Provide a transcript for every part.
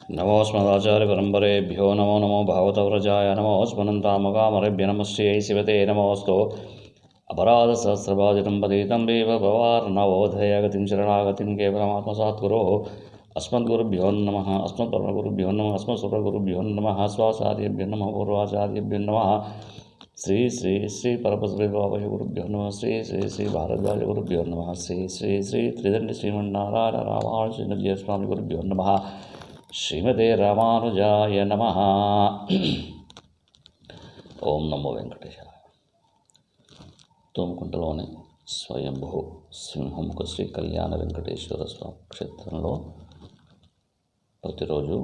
नमोऽस्मदाचार्यपरम्परेभ्यो नमो नमो भागवतव्रजाय नमोऽस्मनन्तामकामरेभ्य नमस्यै शिवते नमोऽस्तु अपराधसहस्रभाजितं पतितं देव भवार्णवोधयगतिं शरणागतिं केवलमात्मसात्गुरोः अस्मद्गुरुभ्यो नमः अस्मत्परमगुरुभ्यो नमः अस्मत्सुरगुरुभ्यो नमः स्वाचार्येभ्यो नमः पूर्वाचार्येभ्यो नमः श्री श्री श्री परमश्रीबाबाय गुरुभ्यो नमः श्री श्री श्री भारद्वाज गुरुभ्यो नमः श्री श्री श्री त्रिदण्ड श्रीमन्नारायण रामानुजनजीय स्वामी गुरुभ्यो नमः श्रीमते रामानुजाय नमः। ओम नमो वेंकटेशाय। తూముకుంటలోని స్వయంభూ సింహముఖ శ్రీ కళ్యాణ వెంకటేశ్వర స్వామి క్షేత్రంలో ప్రతిరోజు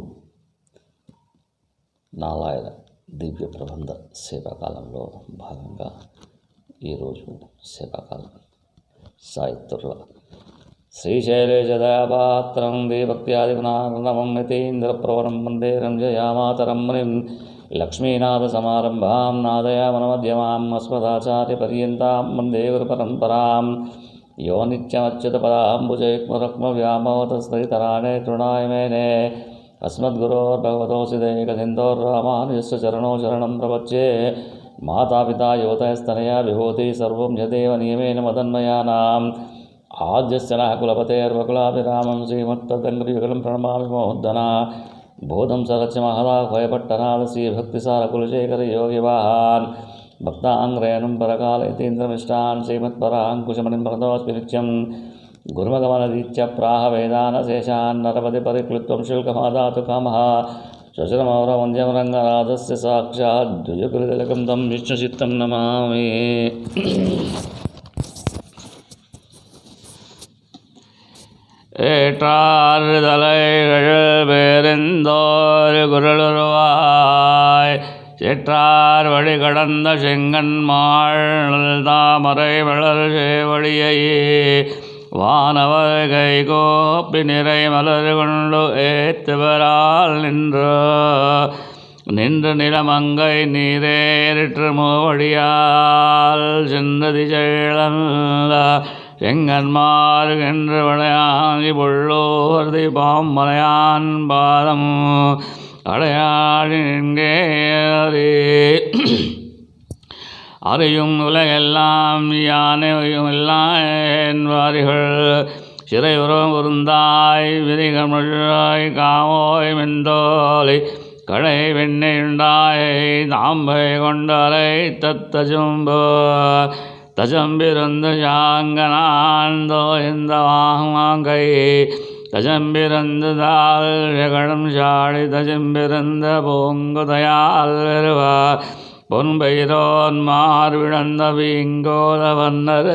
నాలాయన దివ్య ప్రబంధ సేవాకాలంలో భాగంగా ఈరోజు సేవాకాలం సాయిత్రుల శ్రీశైలేశదయాపాత్రం దేవక్త్యాదిగుణార్ణవం యతీంద్రప్రవరం వందే రంజయామాతరం మునిం లక్ష్మీనాథసమారంభాం నాదయామనమధ్యమాం అస్మదాచార్యపర్యంతాం వందే గురుపరంపరాం యో నిత్యమచ్యుతపదాంబుజయుగ్మరుక్మవ్యామోహతస్థితరాణే తృణాయ మేనే अस्मद्गुरोर्भगवतोऽसि दैकसिन्धोर्रामानुजस्य चरणो शरणं प्रपच्ये मातापिता युवतयस्तनया विभूति सर्वं यदेव नियमेन मदन्मयानाम् आद्यस्य नः कुलपतेर्वकुलाभिरामं श्रीमत्तदङ्घ्रियुगलं प्रणमामि मोहद्धना बोधं सरस्य महदाह्वयपट्टनाद श्रीभक्तिसारकुलशेखरयोगिवाहान् भक्ताङ्ग्रयणं परकालयतीन्द्रमिष्टान् श्रीमत्पराङ्कुशमणिं प्रदोऽस्मि नित्यं गुरुमगमनदीत्य प्राह वेदानशेषान् नरपति परिक्लुत्वं शुल्कमादातु कामः शशरमौरवन्द्यं रङ्गनाथस्य साक्षात् द्विजकुलतिलकं तं विष्णुचित्तं नमामि। ஏற்றாறுதலைகள் பேரெந்தோர் குரலுருவாய் செற்றார் வழி கடந்த செங்கன்மாள் தாமரை வளர் சேவடியை வானவர் கைகோப்பி நிறை மலர் கொண்டு ஏத்துவரால் நின்று நிலமங்கை நீரேறிற்று மூவடியால் சென்றதி செழந்த செங்கன்மார் என்று விளையாங்கி புள்ளோர்தி பாம்பனையான் பாதம் அடையாடி நின்றே அறியும் உலகெல்லாம் யானையும் எல்லாரிகள் சிறையுறம் உருந்தாய் விதிகமுழாய் காமோய் மெந்தோலை கடை வெண்ணையுண்டாய் தாம்பை கொண்டலை தஜம்பிருந்து சாங்கனாந்தோ இந்த வாங்கை தஜம்பிருந்து தாள் ஜகடம் சாடி தஜம்பிருந்த பூங்குதையால் வருவா பொன்பைரோன் மார்விழந்த வீங்கோத வண்ணர்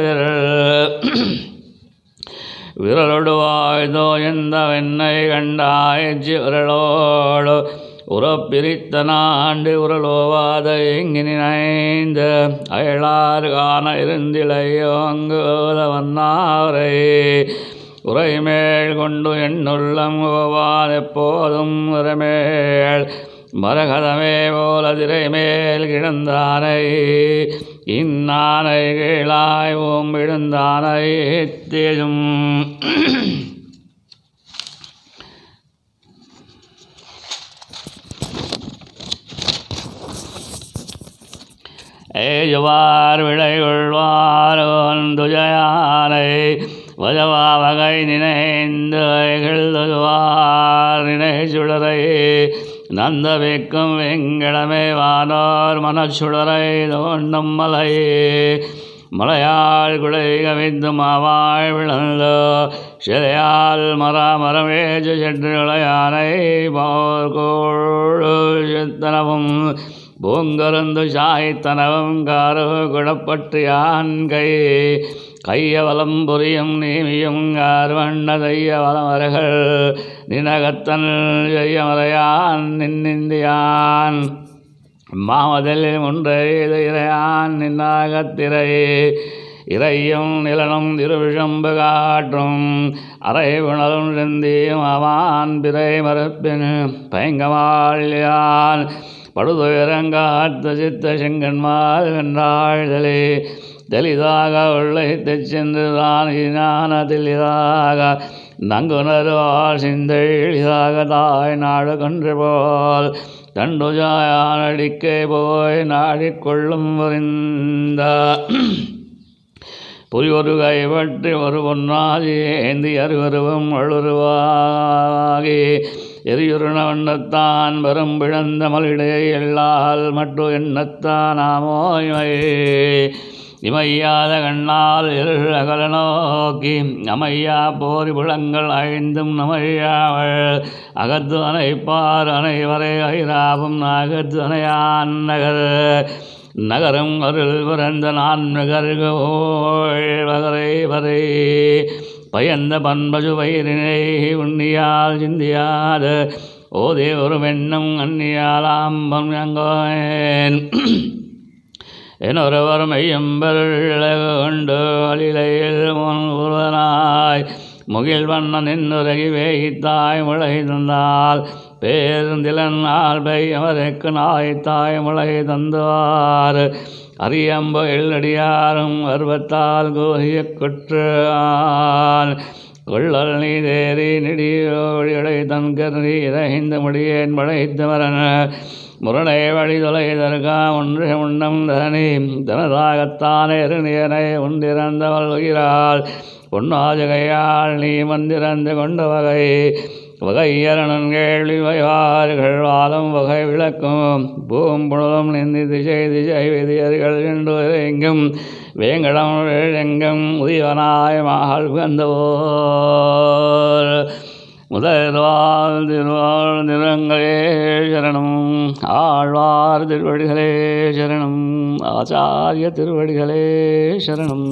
விரலொடு வாய்தோ எந்த வெண்ணை கண்டாய் விரலோடு உறப்பிரித்த நாண்டு உரலோவாத எங்கி நினைந்து அயலார் காண இருந்திலையோங்குத வண்ணாரை உரைமேல் கொண்டு எண்ணுள்ளம் கோவால் எப்போதும் உரைமேல் மரகதமே போல திரைமேல் கிடந்தானை இன்னானை கீழாய் ஓம் விழுந்தானை தேஜும் ஏஜுவார் விடை கொள்வாரோன் துஜயானை வஜவா வகை நினைந்து எழுதுவார் நினை சுடரை நந்தவிக்கும் வெங்கடமே வானோர் மனச்சுடரை தோண்டும் மலையே மலையாள் குடை கவிந்து மாவாழ் விழுந்தோ சிலையால் மரமேஜு சென்று இளையானை போர்கோழு சித்தனவும் பூங்கருந்து சாய்த்தனவும் காரு குடப்பற்றியான் கையவலம் புரியும் நீமியும் கார்வண்ண தையவலமர்கள் நினகத்தன் ஜெய்யமலையான் நின்னிந்தியான் மாமதில் ஒன்றை இறையான் நின்னாகத்திரை இறையும் நிலனும் திருவிழம்பு காற்றும் அறை உணரும் செந்தியும் அவான் பிறை மறுப்பின் பயங்கமாள்யான் படுதுயரங்காத்த சித்த செங்கன்மால் வென்றாழ்தலே தெளிதாக உள்ளை சென்று தான் ஞான தெளிதாக நங்குணர்வாள் சிந்தை எளிதாக தாய் நாடு கன்று போல் தண்டுஜாயானடிக்கே போய் நாடிக்கொள்ளும் புரிந்த புரியொரு கைப்பற்றி ஒரு பொன்னாதி ஏந்தி அருவருவும் அழுருவாகி எரியுருண வண்ணத்தான் வரும் பிழந்த மலிடை எல்லால் மற்றும் எண்ணத்தான் ஆமோய்மை இமையாத கண்ணால் இருள் அகல நோக்கி அமையா போரி புலங்கள் ஐந்தும் நமையாவள் அகத்து அணைப்பார் அனைவரை ஐராவும் அகத்து அணையான் நகரும் அருள் பிறந்த நான் நகர்கோழ்வகரை வரை பயந்த பண்பஜு பயிரினை உண்ணியால் சிந்தியாத ஓதே ஒரு வெண்ணம் அந்நியாலாம் பங்கோன் என்னொருவர் மையம்பருண்டு அலிலையில் முன்வனாய் முகில் வண்ணன் என்னுறகி வேகித்தாய் முளை தந்தால் பேருந்திலனால் பெய்யவருக்கு நாய் தாய் முளை தந்துவார் அரியம்பு எள்ளடியாரும் அருவத்தால் கோரிய குற்றான் கொள்ளல் நீ தேறி நெடியோடியடை தன்கரி இறைந்த முடியேன் படைத்தவரன முரணை வழி தொலைதற்கா ஒன்று உண்ணம் தனி தனதாகத்தானே எருணியனை உண்டிறந்தவள் உயிரால் பொன்னாஜகையால் நீ மந்திரந்து கொண்ட வகையரணன் கேள்வி வைவார்கள் வாதம் வகை விளக்கும் பூம்புணலும் நிந்தி திசை திசை விதியர்கள் என்று எங்கும் வேங்கடம் எங்கும் உதயவனாய் மகள் புகந்தவோர் முதல்வாள் திருவாள் நிறங்களே சரணம் ஆழ்வார் திருவடிகளே சரணம் ஆச்சாரிய திருவடிகளே சரணம்.